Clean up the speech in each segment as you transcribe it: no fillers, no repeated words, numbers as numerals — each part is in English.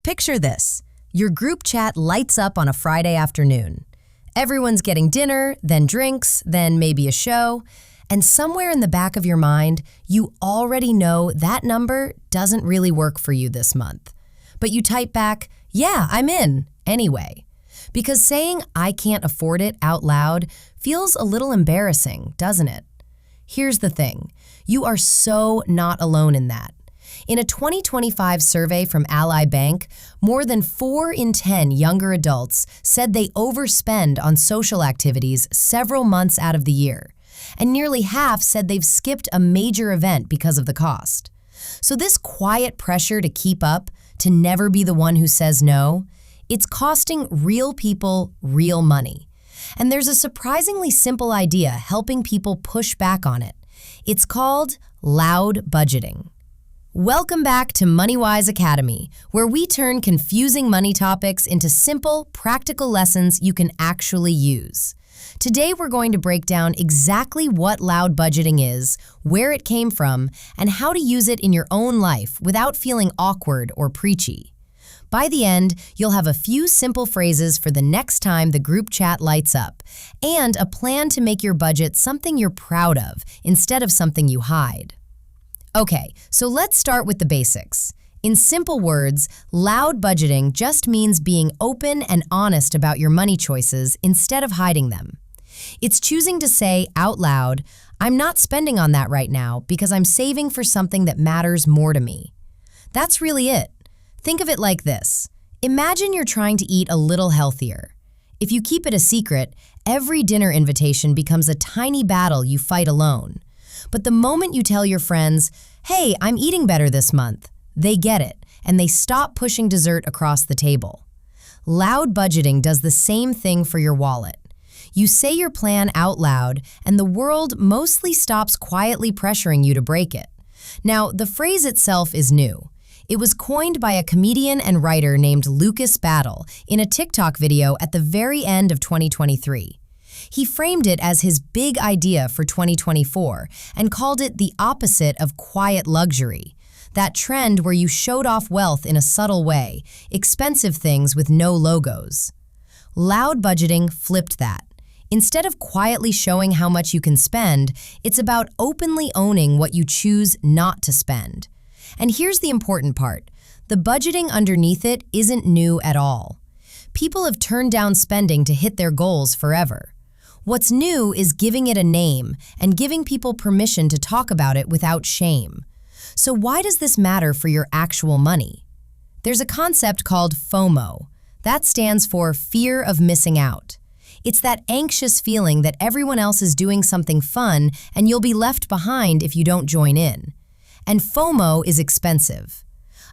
Picture this. Your group chat lights up on a Friday afternoon. Everyone's getting dinner, then drinks, then maybe a show, and somewhere in the back of your mind, you already know that number doesn't really work for you this month. But you type back, "Yeah, I'm in," anyway. Because saying "I can't afford it" out loud feels a little embarrassing, doesn't it? Here's the thing. You are so not alone in that. In a 2025 survey from Ally Bank, more than 4 in 10 younger adults said they overspend on social activities several months out of the year, and nearly half said they've skipped a major event because of the cost. So this quiet pressure to keep up, to never be the one who says no, it's costing real people real money. And there's a surprisingly simple idea helping people push back on it. It's called loud budgeting. Welcome back to MoneyWise Academy, where we turn confusing money topics into simple, practical lessons you can actually use. Today, we're going to break down exactly what loud budgeting is, where it came from, and how to use it in your own life without feeling awkward or preachy. By the end, you'll have a few simple phrases for the next time the group chat lights up, and a plan to make your budget something you're proud of instead of something you hide. Okay, so let's start with the basics. In simple words, loud budgeting just means being open and honest about your money choices instead of hiding them. It's choosing to say out loud, "I'm not spending on that right now because I'm saving for something that matters more to me." That's really it. Think of it like this. Imagine you're trying to eat a little healthier. If you keep it a secret, every dinner invitation becomes a tiny battle you fight alone. But the moment you tell your friends, "Hey, I'm eating better this month," they get it, and they stop pushing dessert across the table. Loud budgeting does the same thing for your wallet. You say your plan out loud, and the world mostly stops quietly pressuring you to break it. Now, the phrase itself is new. It was coined by a comedian and writer named Lucas Battle in a TikTok video at the very end of 2023. He framed it as his big idea for 2024 and called it the opposite of quiet luxury, that trend where you showed off wealth in a subtle way, expensive things with no logos. Loud budgeting flipped that. Instead of quietly showing how much you can spend, it's about openly owning what you choose not to spend. And here's the important part. The budgeting underneath it isn't new at all. People have turned down spending to hit their goals forever. What's new is giving it a name and giving people permission to talk about it without shame. So why does this matter for your actual money? There's a concept called FOMO. That stands for fear of missing out. It's that anxious feeling that everyone else is doing something fun and you'll be left behind if you don't join in. And FOMO is expensive.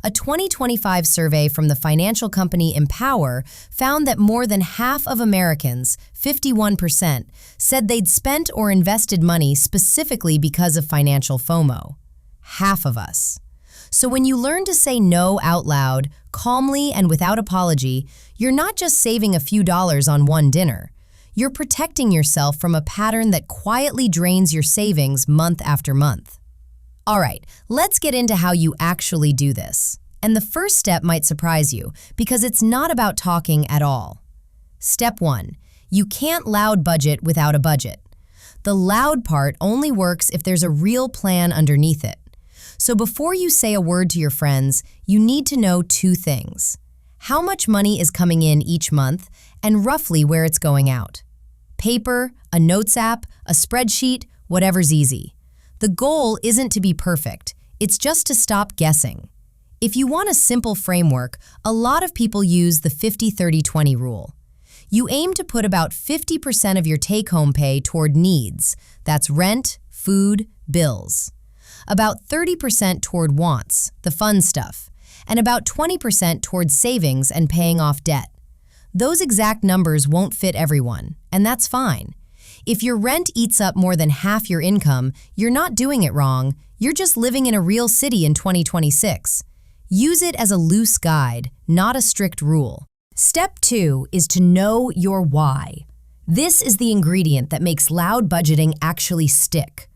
A 2025 survey from the financial company Empower found that more than half of Americans, 51%, said they'd spent or invested money specifically because of financial FOMO. Half of us. So when you learn to say no out loud, calmly and without apology, you're not just saving a few dollars on one dinner. You're protecting yourself from a pattern that quietly drains your savings month after month. All right, let's get into how you actually do this. And the first step might surprise you because it's not about talking at all. Step 1. You can't loud budget without a budget. The loud part only works if there's a real plan underneath it. So before you say a word to your friends, you need to know 2 things. How much money is coming in each month and roughly where it's going out. Paper, a notes app, a spreadsheet, whatever's easy. The goal isn't to be perfect, it's just to stop guessing. If you want a simple framework, a lot of people use the 50-30-20 rule. You aim to put about 50% of your take-home pay toward needs, that's rent, food, bills. About 30% toward wants, the fun stuff, and about 20% toward savings and paying off debt. Those exact numbers won't fit everyone, and that's fine. If your rent eats up more than half your income, you're not doing it wrong, you're just living in a real city in 2026. Use it as a loose guide, not a strict rule. Step 2 is to know your why. This is the ingredient that makes loud budgeting actually stick.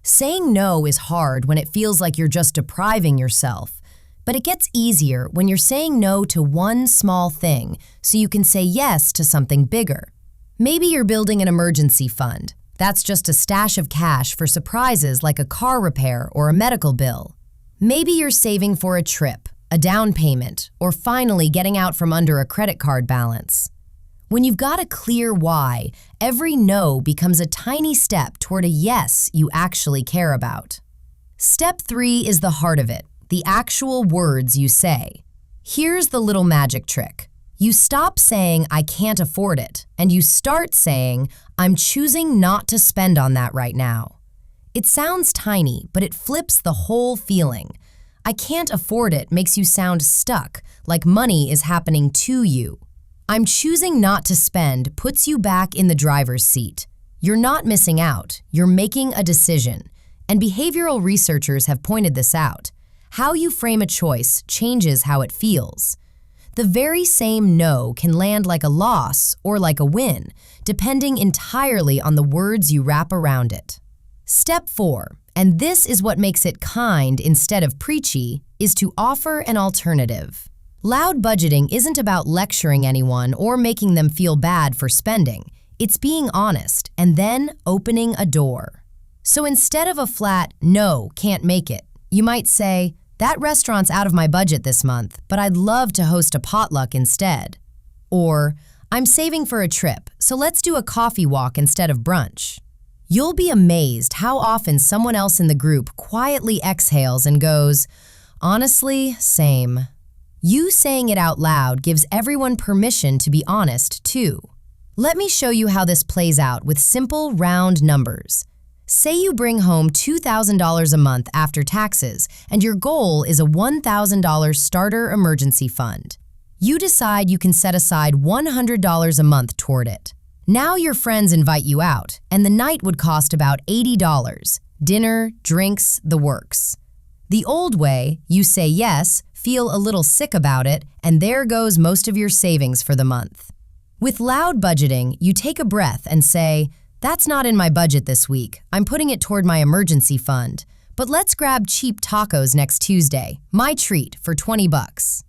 Saying no is hard when it feels like you're just depriving yourself. But it gets easier when you're saying no to one small thing so you can say yes to something bigger. Maybe you're building an emergency fund. That's just a stash of cash for surprises like a car repair or a medical bill. Maybe you're saving for a trip, a down payment, or finally getting out from under a credit card balance. When you've got a clear why, every no becomes a tiny step toward a yes you actually care about. Step 3 is the heart of it, the actual words you say. Here's the little magic trick. You stop saying, "I can't afford it," and you start saying, "I'm choosing not to spend on that right now." It sounds tiny, but it flips the whole feeling. "I can't afford it" makes you sound stuck, like money is happening to you. "I'm choosing not to spend" puts you back in the driver's seat. You're not missing out, you're making a decision. And behavioral researchers have pointed this out. How you frame a choice changes how it feels. The very same no can land like a loss or like a win, depending entirely on the words you wrap around it. Step 4, and this is what makes it kind instead of preachy, is to offer an alternative. Loud budgeting isn't about lecturing anyone or making them feel bad for spending. It's being honest and then opening a door. So instead of a flat, "No, can't make it," you might say, "That restaurant's out of my budget this month, but I'd love to host a potluck instead." Or, "I'm saving for a trip, so let's do a coffee walk instead of brunch." You'll be amazed how often someone else in the group quietly exhales and goes, "Honestly, same." You saying it out loud gives everyone permission to be honest, too. Let me show you how this plays out with simple, round numbers. Say you bring home $2,000 a month after taxes, and your goal is a $1,000 starter emergency fund. You decide you can set aside $100 a month toward it. Now your friends invite you out, and the night would cost about $80. Dinner, drinks, the works. The old way, you say yes, feel a little sick about it, and there goes most of your savings for the month. With loud budgeting, you take a breath and say, "That's not in my budget this week. I'm putting it toward my emergency fund. But let's grab cheap tacos next Tuesday. My treat for $20.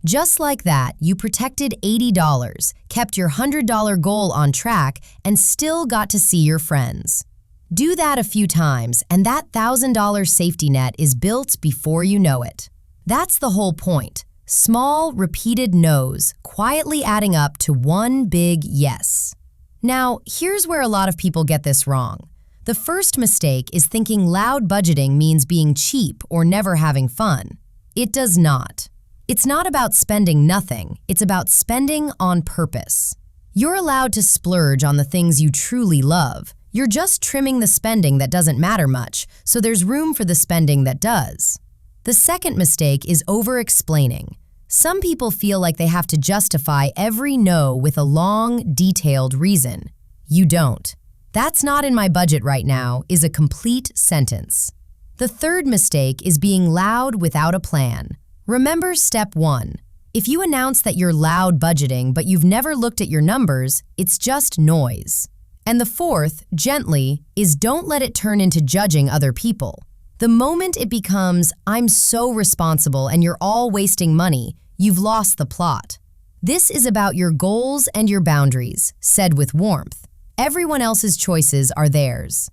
Just like that, you protected $80, kept your $100 goal on track, and still got to see your friends. Do that a few times, and that $1,000 safety net is built before you know it. That's the whole point. Small, repeated no's, quietly adding up to one big yes. Now, here's where a lot of people get this wrong. The first mistake is thinking loud budgeting means being cheap or never having fun. It does not. It's not about spending nothing, it's about spending on purpose. You're allowed to splurge on the things you truly love. You're just trimming the spending that doesn't matter much, so there's room for the spending that does. The second mistake is over-explaining. Some people feel like they have to justify every no with a long, detailed reason. You don't. "That's not in my budget right now" is a complete sentence. The third mistake is being loud without a plan. Remember step 1. If you announce that you're loud budgeting but you've never looked at your numbers, it's just noise. And the fourth, gently, is don't let it turn into judging other people. The moment it becomes, "I'm so responsible and you're all wasting money," you've lost the plot. This is about your goals and your boundaries, said with warmth. Everyone else's choices are theirs.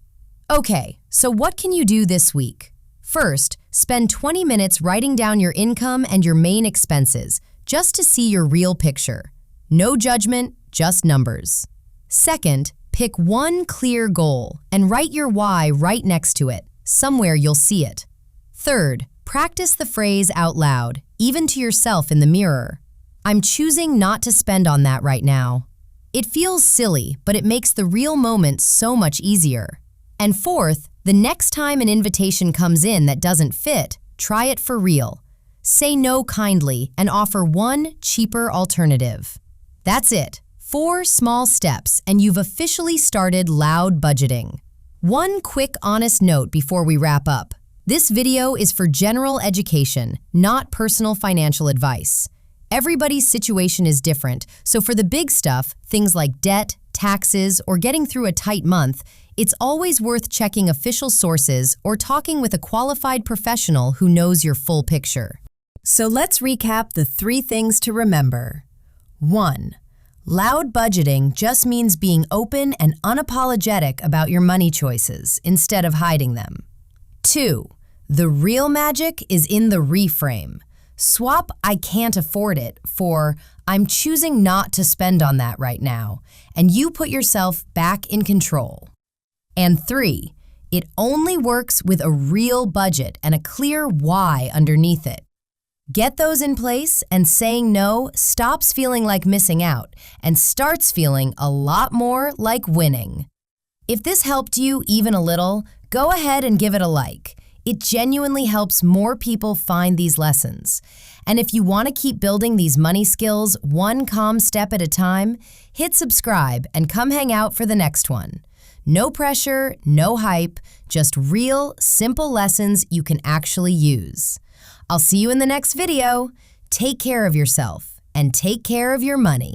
Okay, so what can you do this week? First, spend 20 minutes writing down your income and your main expenses, just to see your real picture. No judgment, just numbers. Second, pick one clear goal and write your why right next to it. Somewhere you'll see it. Third, practice the phrase out loud, even to yourself in the mirror. "I'm choosing not to spend on that right now." It feels silly, but it makes the real moment so much easier. And fourth, the next time an invitation comes in that doesn't fit, try it for real. Say no kindly and offer one cheaper alternative. That's it. 4 small steps, and you've officially started loud budgeting. One quick, honest note before we wrap up. This video is for general education, not personal financial advice. Everybody's situation is different, so for the big stuff, things like debt, taxes, or getting through a tight month, it's always worth checking official sources or talking with a qualified professional who knows your full picture. So let's recap the 3 things to remember. 1. Loud budgeting just means being open and unapologetic about your money choices instead of hiding them. 2. The real magic is in the reframe. Swap "I can't afford it" for "I'm choosing not to spend on that right now," and you put yourself back in control. And 3. It only works with a real budget and a clear why underneath it. Get those in place, and saying no stops feeling like missing out and starts feeling a lot more like winning. If this helped you even a little, go ahead and give it a like. It genuinely helps more people find these lessons. And if you want to keep building these money skills one calm step at a time, hit subscribe and come hang out for the next one. No pressure, no hype, just real, simple lessons you can actually use. I'll see you in the next video. Take care of yourself and take care of your money.